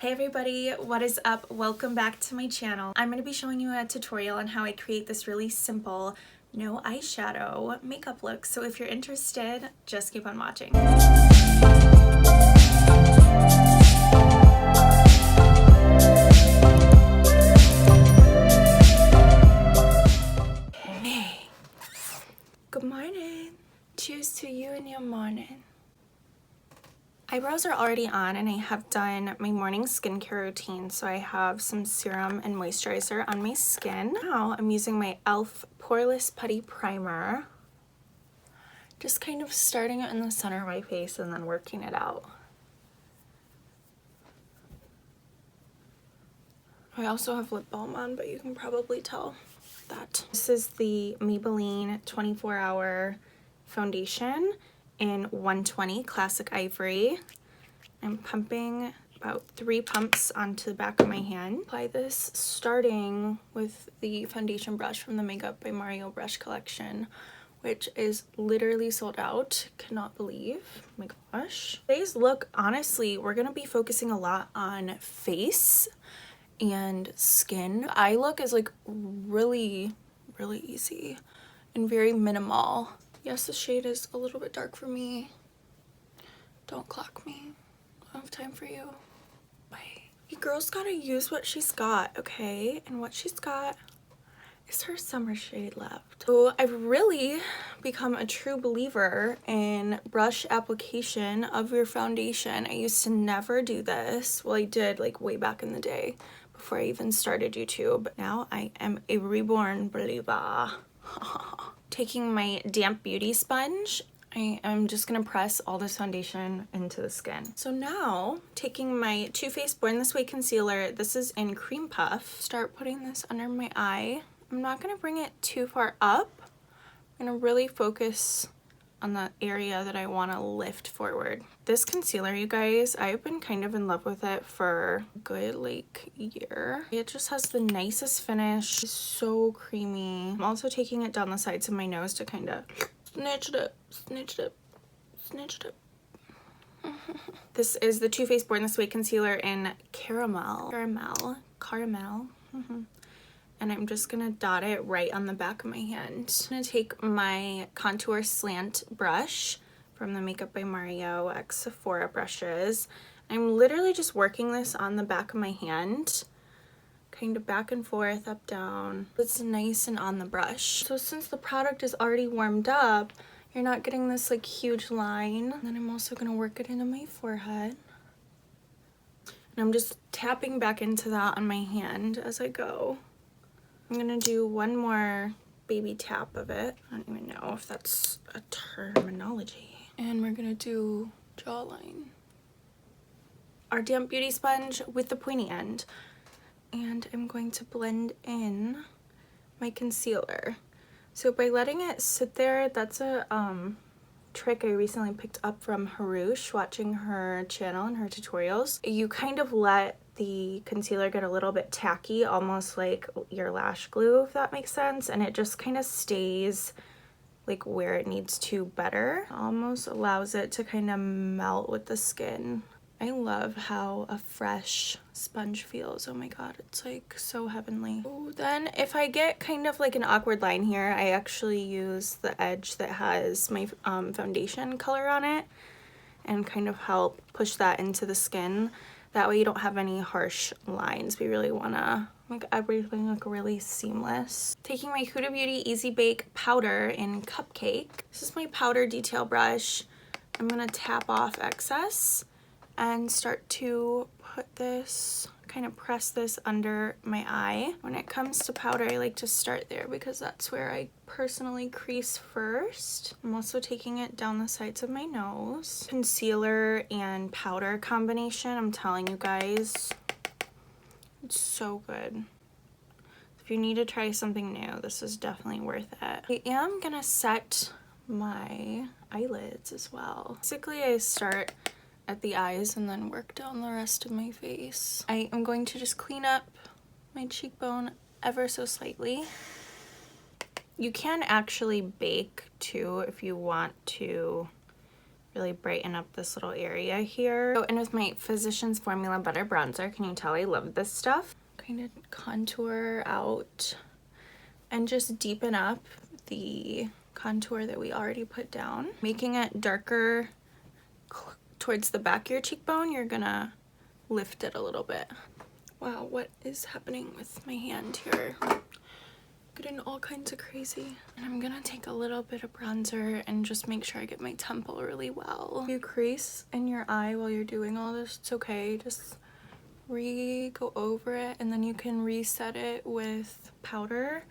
Hey everybody, what is up? Welcome back to my channel. I'm going to be showing you a tutorial on how I create this really simple no eyeshadow makeup look. So if you're interested, just keep on watching. Hey, good morning. Cheers to you and your morning. Eyebrows are already on and I have done my morning skincare routine. So I have some serum and moisturizer on my skin. Now I'm using my e.l.f. Poreless Putty Primer. Just kind of starting it in the center of my face and then working it out. I also have lip balm on, but you can probably tell that. This is the Maybelline 24-hour foundation in 120 Classic Ivory. I'm pumping about 3 pumps onto the back of my hand. Apply this starting with the foundation brush from the Makeup by Mario brush collection, which is literally sold out. Cannot believe. Oh my gosh. Today's look, honestly, we're gonna be focusing a lot on face and skin. Eye look is like really easy and very minimal. Yes, the shade is a little bit dark for me. Don't clock me. I don't have time for you. Bye. You girls gotta use what she's got, okay? And what she's got is her summer shade left. So I've really become a true believer in brush application of your foundation. I used to never do this. Well, I did like way back in the day before I even started YouTube. Now I am a reborn believer. Taking my damp beauty sponge, I am just gonna press all this foundation into the skin. So now, taking my Too Faced Born This Way concealer, this is in Cream Puff, start putting this under my eye. I'm not gonna bring it too far up. I'm gonna really focus on the area that I wanna lift forward. This concealer, you guys, I've been kind of in love with it for a good like year. It just has the nicest finish, it's so creamy. I'm also taking it down the sides of my nose to kind of snitch it up, snitch it up, snitch it up. This is the Too Faced Born This Way concealer in Caramel. And I'm just gonna dot it right on the back of my hand. I'm gonna take my contour slant brush from the Makeup by Mario X Sephora brushes. I'm literally just working this on the back of my hand, kind of back and forth, up, down. It's nice and on the brush. So since the product is already warmed up, you're not getting this like huge line. And then I'm also gonna work it into my forehead. And I'm just tapping back into that on my hand as I go. I'm gonna do one more baby tap of it. I don't even know if that's a terminology. And we're gonna do jawline. Our damp beauty sponge with the pointy end. And I'm going to blend in my concealer. So by letting it sit there, that's a trick I recently picked up from Harush, watching her channel and her tutorials. You kind of let the concealer get a little bit tacky, almost like your lash glue, if that makes sense, and it just kind of stays like where it needs to better. Almost allows it to kind of melt with the skin. I love how a fresh sponge feels. Oh my god, it's like so heavenly. Ooh, then if I get kind of like an awkward line here, I actually use the edge that has my foundation color on it and kind of help push that into the skin. That way you don't have any harsh lines. We really want to make everything look really seamless. Taking my Huda Beauty Easy Bake powder in Cupcake. This is my powder detail brush. I'm going to tap off excess and start to put this, kind of press this under my eye. When it comes to powder, I like to start there because that's where I personally crease first. I'm also taking it down the sides of my nose. Concealer and powder combination, I'm telling you guys, it's so good. If you need to try something new, this is definitely worth it. I am gonna set my eyelids as well. Basically, I start at the eyes and then work down the rest of my face. I am going to just clean up my cheekbone ever so slightly. You can actually bake too if you want to really brighten up this little area here. Oh, and with my Physicians Formula Butter Bronzer, can you tell I love this stuff? Kind of contour out and just deepen up the contour that we already put down. Making it darker towards the back of your cheekbone, you're gonna lift it a little bit. Wow, what is happening with my hand here? Getting all kinds of crazy. And I'm gonna take a little bit of bronzer and just make sure I get my temple really well. If you crease in your eye while you're doing all this, it's okay. Just go over it and then you can reset it with powder.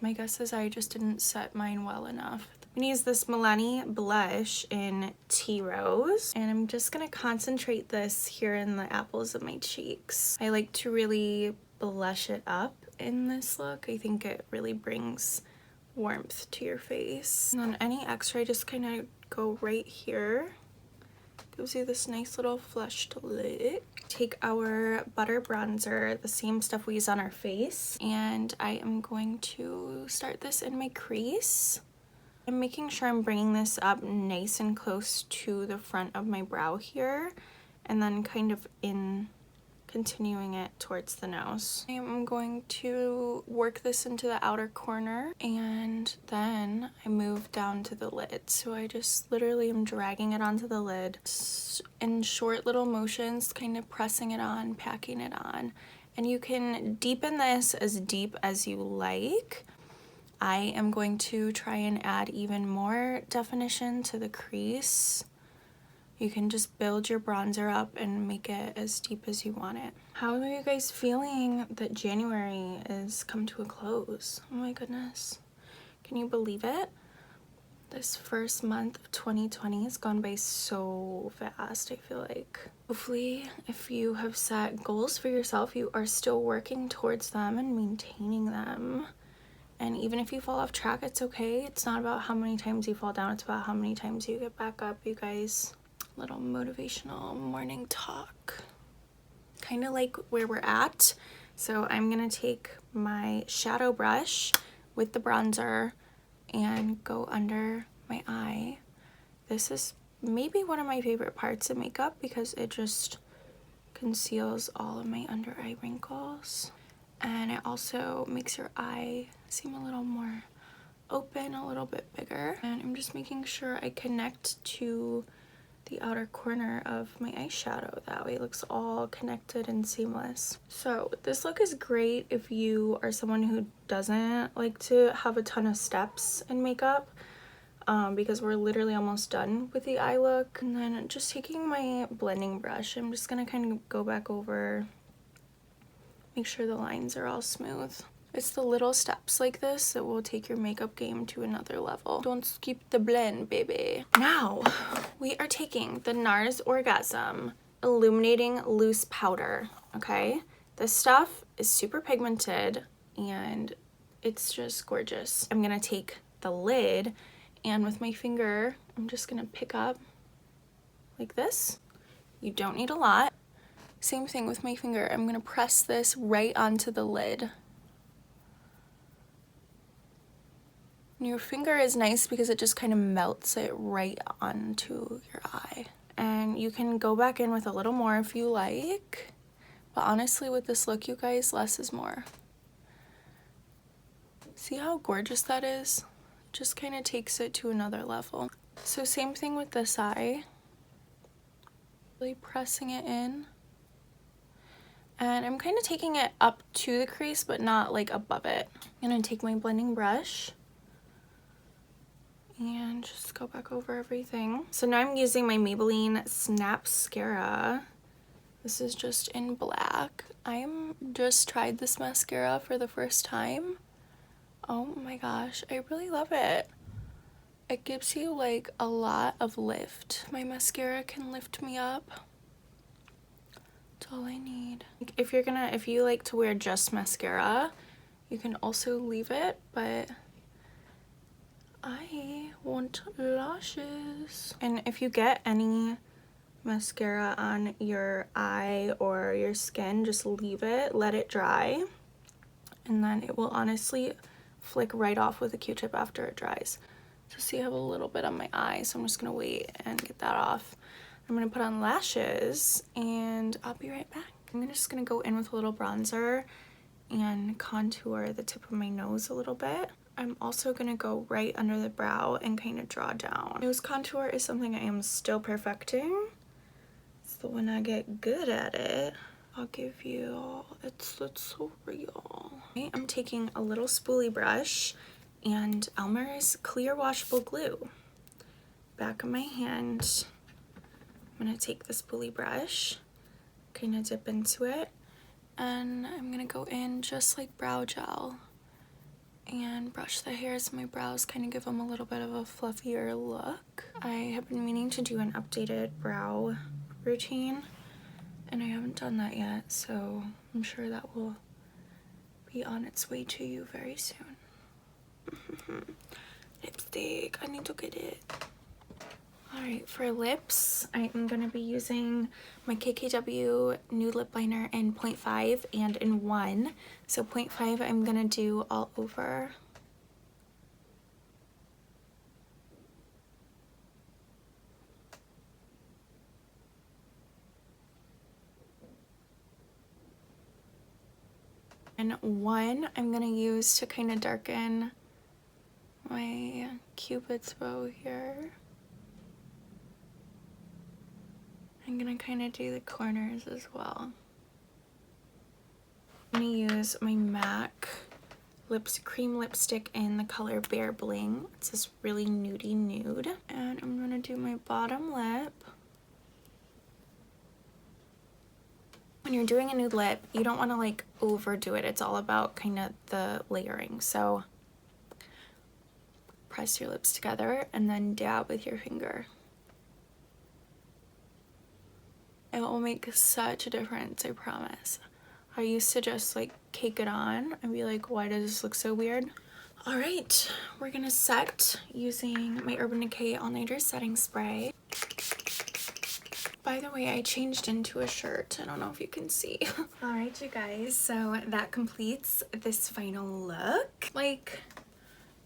My guess is I just didn't set mine well enough. I'm gonna use this Milani blush in Tea Rose, and I'm just gonna concentrate this here in the apples of my cheeks. I like to really blush it up in this look. I think it really brings warmth to your face. And then any extra, I just kind of go right here. Gives you this nice little flushed look. Take our butter bronzer, the same stuff we use on our face, and I am going to start this in my crease. I'm making sure I'm bringing this up nice and close to the front of my brow here, and then kind of continuing it towards the nose. I'm going to work this into the outer corner, and then I move down to the lid. So I just literally am dragging it onto the lid in short little motions, kind of pressing it on, packing it on. And you can deepen this as deep as you like. I am going to try and add even more definition to the crease. You can just build your bronzer up and make it as deep as you want it. How are you guys feeling that January is come to a close? Oh my goodness. Can you believe it? This first month of 2020 has gone by so fast, I feel like. Hopefully, if you have set goals for yourself, you are still working towards them and maintaining them. And even if you fall off track, it's okay. It's not about how many times you fall down, it's about how many times you get back up, you guys. Little motivational morning talk. Kind of like where we're at. So I'm gonna take my shadow brush with the bronzer and go under my eye. This is maybe one of my favorite parts of makeup because it just conceals all of my under eye wrinkles. And it also makes your eye seem a little more open, a little bit bigger. And I'm just making sure I connect to the outer corner of my eyeshadow. That way it looks all connected and seamless. So this look is great if you are someone who doesn't like to have a ton of steps in makeup, because we're literally almost done with the eye look. And then just taking my blending brush, I'm just gonna kind of go back over, make sure the lines are all smooth. It's the little steps like this that will take your makeup game to another level. Don't skip the blend, baby. Now, we are taking the NARS Orgasm Illuminating Loose Powder, okay? This stuff is super pigmented and it's just gorgeous. I'm gonna take the lid and with my finger, I'm just gonna pick up like this. You don't need a lot. Same thing with my finger. I'm gonna press this right onto the lid. Your finger is nice because it just kind of melts it right onto your eye. And you can go back in with a little more if you like. But honestly, with this look, you guys, less is more. See how gorgeous that is? It just kind of takes it to another level. So same thing with this eye. Really pressing it in. And I'm kind of taking it up to the crease, but not like above it. I'm gonna take my blending brush and just go back over everything. So now I'm using my Maybelline Snapscara. This is just in black. I'm just tried this mascara for the first time. Oh my gosh, I really love it. It gives you like a lot of lift. My mascara can lift me up. That's all I need. If you like to wear just mascara, you can also leave it, but I want lashes. And if you get any mascara on your eye or your skin, just leave it, let it dry, and then it will honestly flick right off with a Q-tip after it dries. So see, I have a little bit on my eye, so I'm just gonna wait and get that off. I'm gonna put on lashes and I'll be right back. I'm just gonna go in with a little bronzer and contour the tip of my nose a little bit. I'm also gonna go right under the brow and kind of draw down. Nose contour is something I am still perfecting. So when I get good at it, I'll give you, it's so real. Okay, I'm taking a little spoolie brush and Elmer's clear washable glue. Back of my hand, I'm gonna take the spoolie brush, kind of dip into it, and I'm gonna go in just like brow gel and brush the hairs of my brows, kind of give them a little bit of a fluffier look. I have been meaning to do an updated brow routine, and I haven't done that yet, so I'm sure that will be on its way to you very soon. Lipstick, I need to get it. Alright, for lips, I am going to be using my KKW Nude Lip Liner in 0.5 and in 1. So 0.5 I'm going to do all over. And 1 I'm going to use to kind of darken my Cupid's bow here. I'm gonna kind of do the corners as well. I'm gonna use my MAC Creme Lipstick in the color Bare Bling. It's this really nudie nude. And I'm gonna do my bottom lip. When you're doing a nude lip, you don't want to like overdo it. It's all about kind of the layering. So press your lips together and then dab with your finger. It will make such a difference, I promise. I used to just like cake it on and be like, why does this look so weird? All right, we're gonna set using my Urban Decay All Nighter Setting Spray. By the way, I changed into a shirt. I don't know if you can see. All right, you guys, so that completes this final look. Like,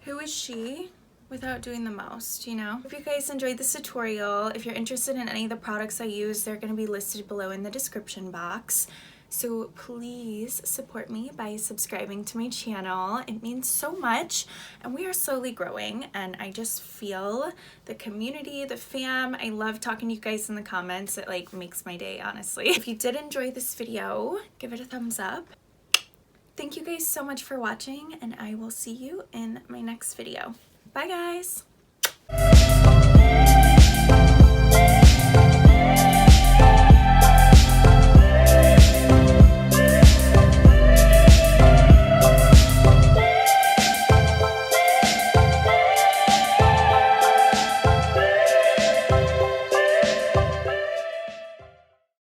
who is she without doing the most, you know? If you guys enjoyed this tutorial, if you're interested in any of the products I use, they're gonna be listed below in the description box. So please support me by subscribing to my channel. It means so much, and we are slowly growing, and I just feel the community, the fam. I love talking to you guys in the comments. It like makes my day, honestly. If you did enjoy this video, give it a thumbs up. Thank you guys so much for watching, and I will see you in my next video. Bye guys!